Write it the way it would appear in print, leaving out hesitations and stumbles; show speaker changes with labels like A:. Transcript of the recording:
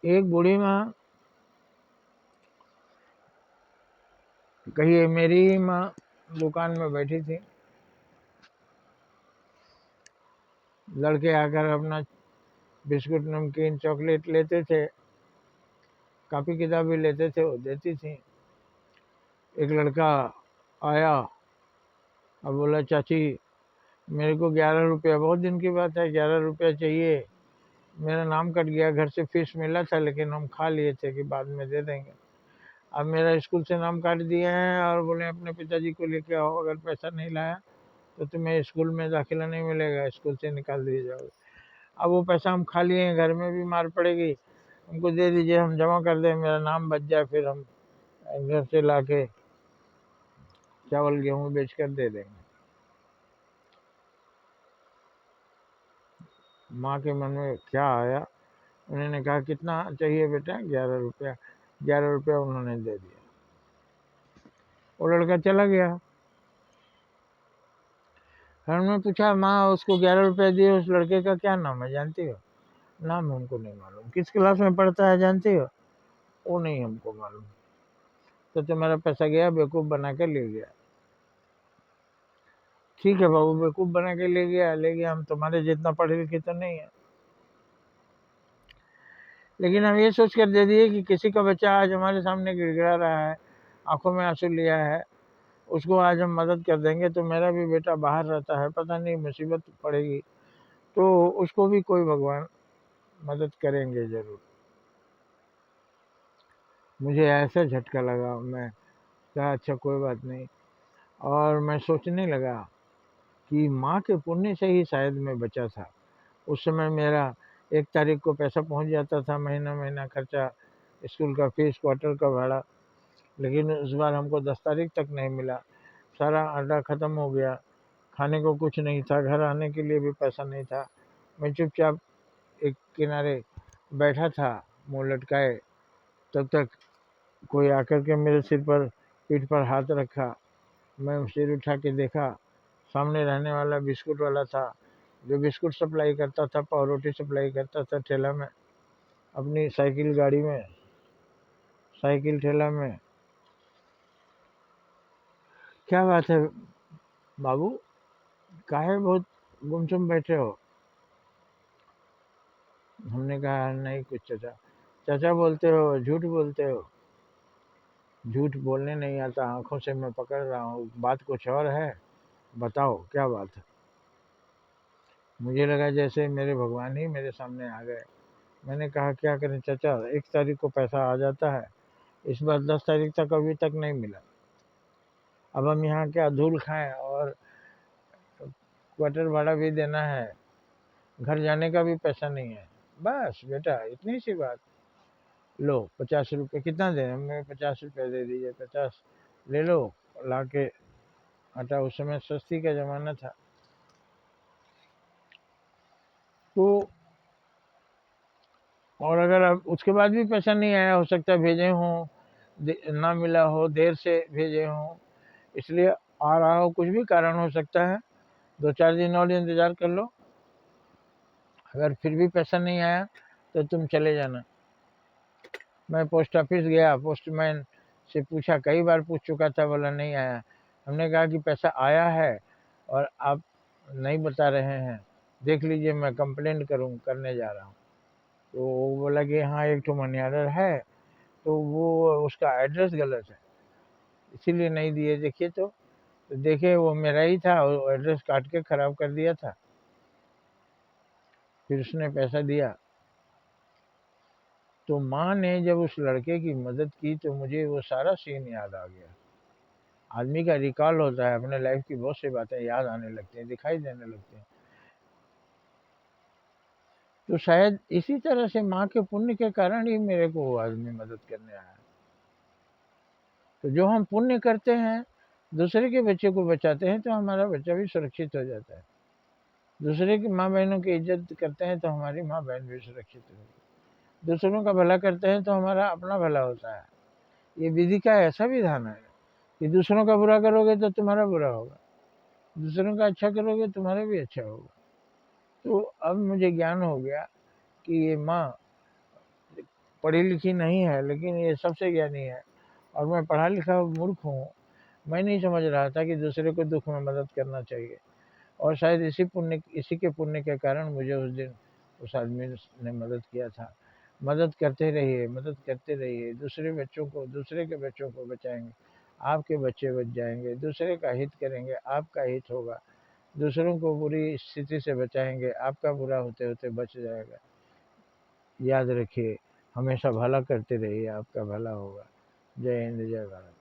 A: एक बूढ़ी माँ, कहिए मेरी ही माँ, दुकान में बैठी थी। लड़के आकर अपना बिस्कुट नमकीन चॉकलेट लेते थे, कापी किताब भी लेते थे, वो देती थी। एक लड़का आया और बोला, चाची मेरे को 11 रुपया, बहुत दिन की बात है, 11 रुपया चाहिए, मेरा नाम कट गया, घर से फीस मिला था लेकिन हम खा लिए थे कि बाद में दे देंगे। अब मेरा स्कूल से नाम काट दिए हैं और बोले अपने पिताजी को लेके आओ, अगर पैसा नहीं लाया तो तुम्हें स्कूल में दाखिला नहीं मिलेगा, स्कूल से निकाल दिए जाओगे। अब वो पैसा हम खा लिए हैं, घर में भी मार पड़ेगी, हमको दे दीजिए, हम जमा कर दें, मेरा नाम बच जाए, फिर हम घर से ला के चावल गेहूँ बेच कर दे देंगे। माँ के मन में क्या आया, उन्होंने कहा कितना चाहिए बेटा, 11 रुपया। 11 रुपया उन्होंने दे दिया, वो लड़का चला गया। हमने पूछा, माँ उसको 11 रुपया दिए, उस लड़के का क्या नाम है जानती हो? नाम हमको नहीं मालूम। किस क्लास में पढ़ता है जानती हो? वो नहीं हमको मालूम। तो तुम्हारा पैसा गया, बेवकूफ़ बना के ले गया। ठीक है बाबू, बेवकूफ़ बना के ले गया, हम तुम्हारे जितना पढ़े लिखे तो नहीं है, लेकिन हम ये सोच कर दे दिए कि किसी का बच्चा आज हमारे सामने गिड़गिड़ा रहा है, आंखों में आंसू लिया है, उसको आज हम मदद कर देंगे तो मेरा भी बेटा बाहर रहता है, पता नहीं मुसीबत पड़ेगी तो उसको भी कोई भगवान मदद करेंगे ज़रूर। मुझे ऐसा झटका लगा, मैं कहा अच्छा कोई बात नहीं, और मैं सोचने लगा कि माँ के पुण्य से ही शायद मैं बचा था। उस समय मेरा 1 तारीख को पैसा पहुँच जाता था, महीना महीना खर्चा, स्कूल का फीस, क्वार्टर का भाड़ा, लेकिन इस बार हमको 10 तारीख तक नहीं मिला। सारा आटा ख़त्म हो गया, खाने को कुछ नहीं था, घर आने के लिए भी पैसा नहीं था। मैं चुपचाप एक किनारे बैठा था मुँह लटकाए, तब तक कोई आकर के मेरे सिर पर, पीठ पर हाथ रखा। मैं सिर उठा के देखा, सामने रहने वाला बिस्कुट वाला था, जो बिस्कुट सप्लाई करता था, पाव रोटी सप्लाई करता था ठेला में, अपनी साइकिल गाड़ी में, साइकिल ठेला में। क्या बात है बाबू, काहे बहुत गुमसुम बैठे हो? हमने कहा नहीं कुछ चाचा। चाचा बोलते हो, झूठ बोलते हो। झूठ बोलने नहीं आता, आंखों से मैं पकड़ रहा हूँ, बात कुछ और है, बताओ क्या बात है। मुझे लगा जैसे मेरे भगवान ही मेरे सामने आ गए। मैंने कहा क्या करें चाचा, 1 तारीख को पैसा आ जाता है, इस बार 10 तारीख तक अभी तक नहीं मिला। अब हम यहाँ क्या धूल खाएं, और क्वार्टर भाड़ा भी देना है, घर जाने का भी पैसा नहीं है। बस बेटा इतनी सी बात, लो 50 रुपये, कितना दें? हमें 50 रुपये दे दीजिए, 50 ले लो, ला के आटा, उस समय सस्ती का ज़माना था। तो और अगर अब उसके बाद भी पैसा नहीं आया, हो सकता है भेजे हों, ना मिला हो, देर से भेजे हों, इसलिए आ रहा हो, कुछ भी कारण हो सकता है। 2-4 दिन और इंतज़ार कर लो, अगर फिर भी पैसा नहीं आया तो तुम चले जाना। मैं पोस्ट ऑफिस गया, पोस्टमैन से पूछा, कई बार पूछ चुका था, बोला नहीं आया। हमने कहा कि पैसा आया है और आप नहीं बता रहे हैं, देख लीजिए, मैं कंप्लेंट करने जा रहा हूँ। तो वो बोला कि हाँ एक ठो मनी ऑर्डर है, तो वो उसका एड्रेस गलत है, इसीलिए नहीं दिए। देखिए तो देखे वो मेरा ही था, वो एड्रेस काट के ख़राब कर दिया था। फिर उसने पैसा दिया। तो माँ ने जब उस लड़के की मदद की तो मुझे वो सारा सीन याद आ गया। आदमी का रिकॉल होता है, अपने लाइफ की बहुत सी बातें याद आने लगती हैं, दिखाई देने लगती हैं। तो शायद इसी तरह से माँ के पुण्य के कारण ही मेरे को वो आदमी मदद करने आया। तो जो हम पुण्य करते हैं, दूसरे के बच्चे को बचाते हैं, तो हमारा बच्चा भी सुरक्षित हो जाता है। दूसरे की माँ बहनों की इज्जत करते हैं तो हमारी माँ बहन भी सुरक्षित होगी। दूसरों का भला करते हैं तो हमारा अपना भला होता है। ये विधि का ऐसा विधान है कि दूसरों का बुरा करोगे तो तुम्हारा बुरा होगा, दूसरों का अच्छा करोगे तुम्हारा भी अच्छा होगा। तो अब मुझे ज्ञान हो गया कि ये माँ पढ़ी लिखी नहीं है, लेकिन ये सबसे ज्ञानी है और मैं पढ़ा लिखा मूर्ख हूँ। मैं नहीं समझ रहा था कि दूसरे को दुख में मदद करना चाहिए, और शायद इसी के पुण्य के कारण मुझे उस दिन उस आदमी ने मदद किया था। मदद करते रहिए, मदद करते रहिए, दूसरे के बच्चों को बचाएंगे, आपके बच्चे बच जाएंगे। दूसरे का हित करेंगे, आपका हित होगा। दूसरों को बुरी स्थिति से बचाएंगे, आपका बुरा होते होते बच जाएगा। याद रखिए, हमेशा भला करते रहिए, आपका भला होगा। जय हिंद, जय भारत।